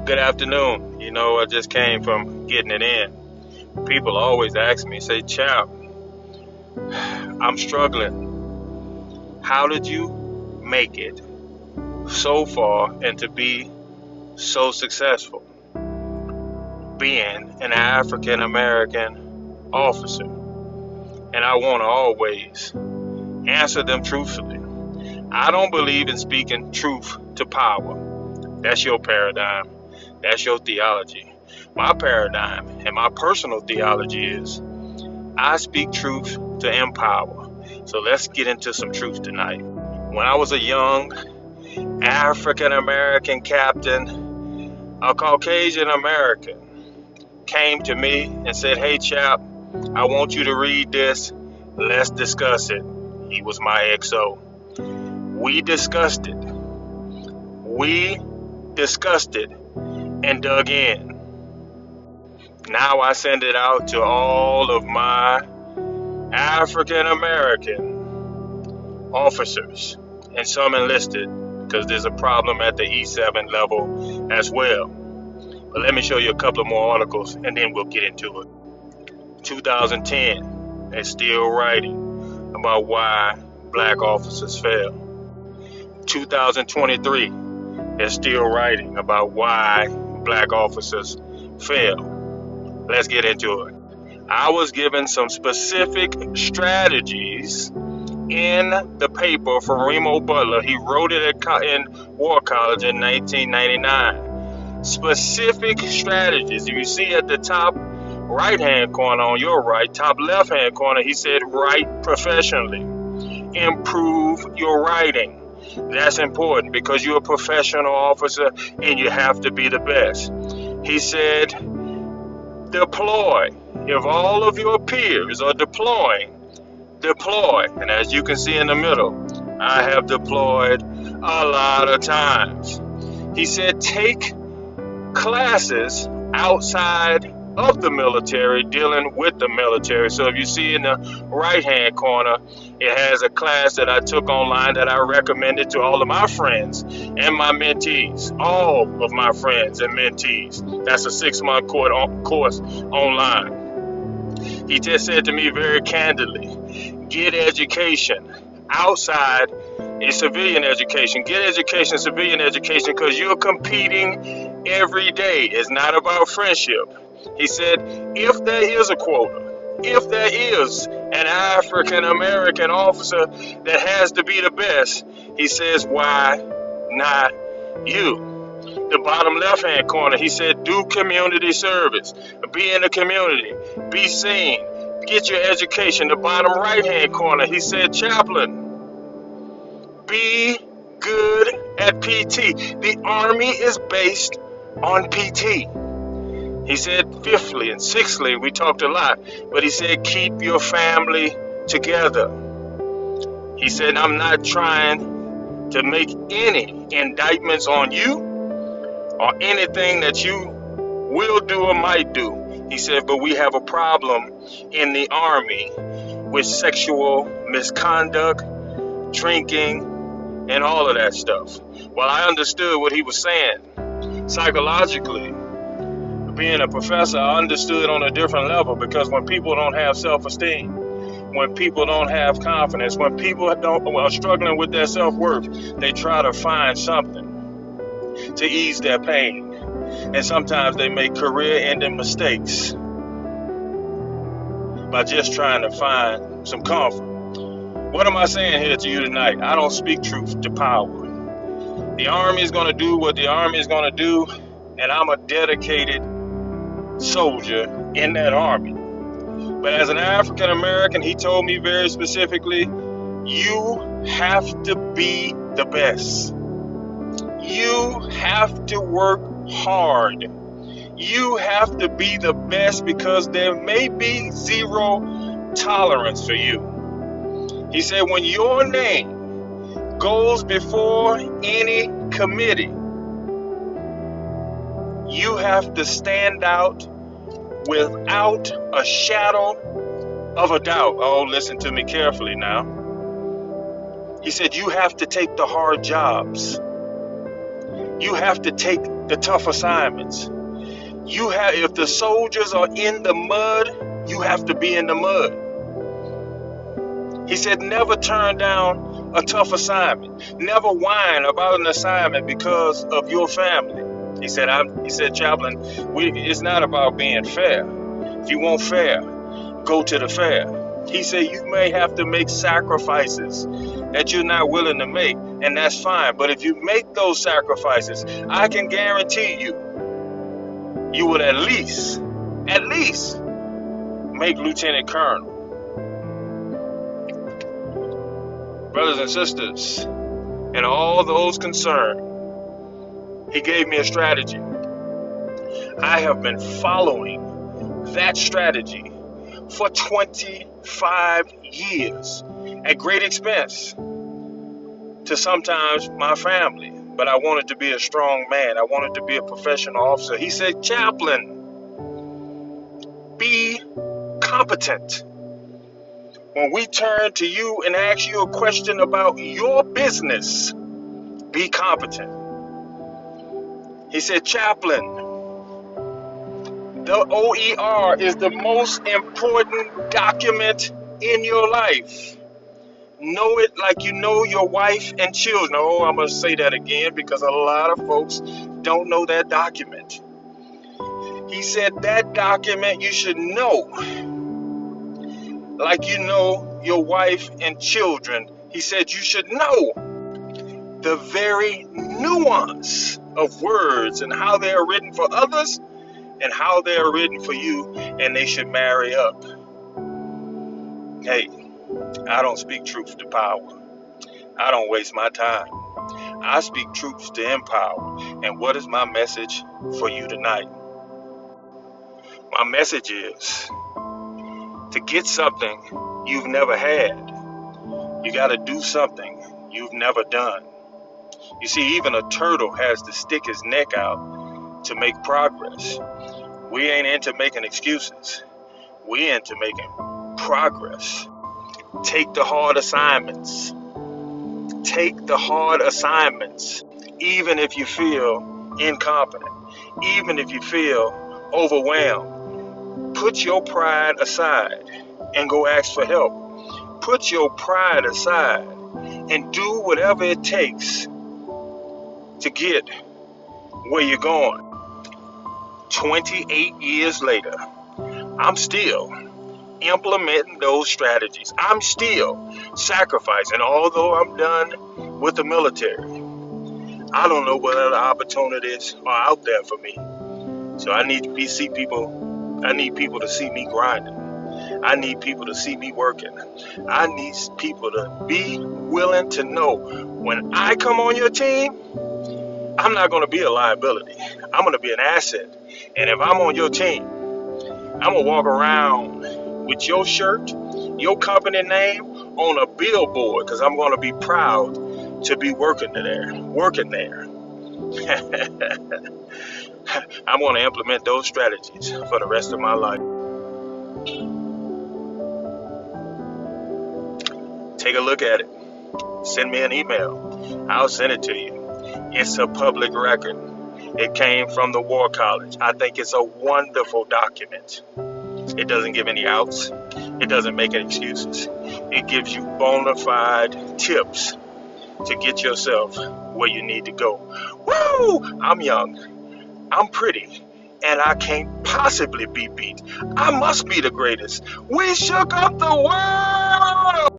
Good afternoon. I just came from getting it in. People always ask me, say, Chap, I'm struggling. How did you make it so far and to be so successful being an African American officer? And I want to always answer them truthfully. I don't believe in speaking truth to power. That's your paradigm. That's your theology. My paradigm and my personal theology is I speak truth to empower. So let's get into some truth tonight. When I was a young African American captain, a Caucasian American came to me and said, "Hey, Chap, I want you to read this. Let's discuss it." He was my XO. We discussed it. And dug in. Now I send it out to all of my African American officers and some enlisted, because there's a problem at the E7 level as well. But let me show you a couple of more articles and then we'll get into it. 2010, they're still writing about why black officers fail. 2023, they're still writing about why black officers fail. Let's get into it. I was given some specific strategies in the paper from Remo Butler. He wrote it in War College in 1999. Specific strategies. You see at the top right hand corner on your right, top left hand corner, he said, write professionally. Improve your writing. That's important because you're a professional officer and you have to be the best. He said, deploy. If all of your peers are deploying, deploy. And as you can see in the middle, I have deployed a lot of times. He said, take classes outside of the military, dealing with the military. So if you see in the right hand corner, it has a class that I took online that I recommended to all of my friends and my mentees, all of my friends and mentees. That's a 6-month course online. He just said to me very candidly, get education outside a civilian education. Get education, civilian education, because you're competing every day. It's not about friendship. He said, if there is a quota, if there is an African American officer that has to be the best, he says, why not you? The bottom left hand corner, he said, do community service, be in the community, be seen, get your education. The bottom right hand corner, he said, chaplain, be good at PT. The Army is based on PT. He said, fifthly and sixthly, we talked a lot, but he said, keep your family together. He said, I'm not trying to make any indictments on you or anything that you will do or might do. He said, but we have a problem in the Army with sexual misconduct, drinking, and all of that stuff. Well, I understood what he was saying. Psychologically, being a professor, I understood on a different level, because when people don't have self-esteem, when people don't have confidence, when people are struggling with their self-worth, they try to find something to ease their pain. And sometimes they make career-ending mistakes by just trying to find some comfort. What am I saying here to you tonight? I don't speak truth to power. The Army is going to do what the Army is going to do, and I'm a dedicated soldier in that Army. But as an African American, he told me very specifically, you have to be the best. You have to work hard. You have to be the best, because there may be zero tolerance for you. He said, when your name goes before any committee, you have to stand out without a shadow of a doubt. Oh, listen to me carefully now. He said, you have to take the hard jobs. You have to take the tough assignments. If the soldiers are in the mud, you have to be in the mud. He said, never turn down a tough assignment. Never whine about an assignment because of your family. He said, Chaplain, it's not about being fair. If you want fair, go to the fair. He said, you may have to make sacrifices that you're not willing to make, and that's fine. But if you make those sacrifices, I can guarantee you will at least make Lieutenant Colonel. Brothers and sisters, and all those concerned, he gave me a strategy. I have been following that strategy for 25 years at great expense to sometimes my family. But I wanted to be a strong man. I wanted to be a professional officer. He said, Chaplain, be competent. When we turn to you and ask you a question about your business, be competent. He said, Chaplain, the OER is the most important document in your life. Know it like you know your wife and children. Oh, I'm going to say that again because a lot of folks don't know that document. He said that document you should know like you know your wife and children. He said you should know the very nuance of words and how they are written for others and how they are written for you, and they should marry up. Hey, I don't speak truth to power. I don't waste my time. I speak truth to empower. And what is my message for you tonight? My message is to get something you've never had, you got to do something you've never done. You see, even a turtle has to stick his neck out to make progress. We ain't into making excuses. We into making progress. Take the hard assignments. Take the hard assignments, even if you feel incompetent, even if you feel overwhelmed. Put your pride aside and go ask for help. Put your pride aside and do whatever it takes to get where you're going. 28 years later, I'm still implementing those strategies. I'm still sacrificing. Although I'm done with the military, I don't know what other opportunities are out there for me. So I need people to see me grinding. I need people to see me working. I need people to be willing to know when I come on your team, I'm not going to be a liability. I'm going to be an asset. And if I'm on your team, I'm going to walk around with your shirt, your company name on a billboard, because I'm going to be proud to be working there. I'm going to implement those strategies for the rest of my life. Take a look at it. Send me an email. I'll send it to you. It's a public record. It came from the War College. I think it's a wonderful document. It doesn't give any outs. It doesn't make any excuses. It gives you bona fide tips to get yourself where you need to go. Woo! I'm young. I'm pretty. And I can't possibly be beat. I must be the greatest. We shook up the world!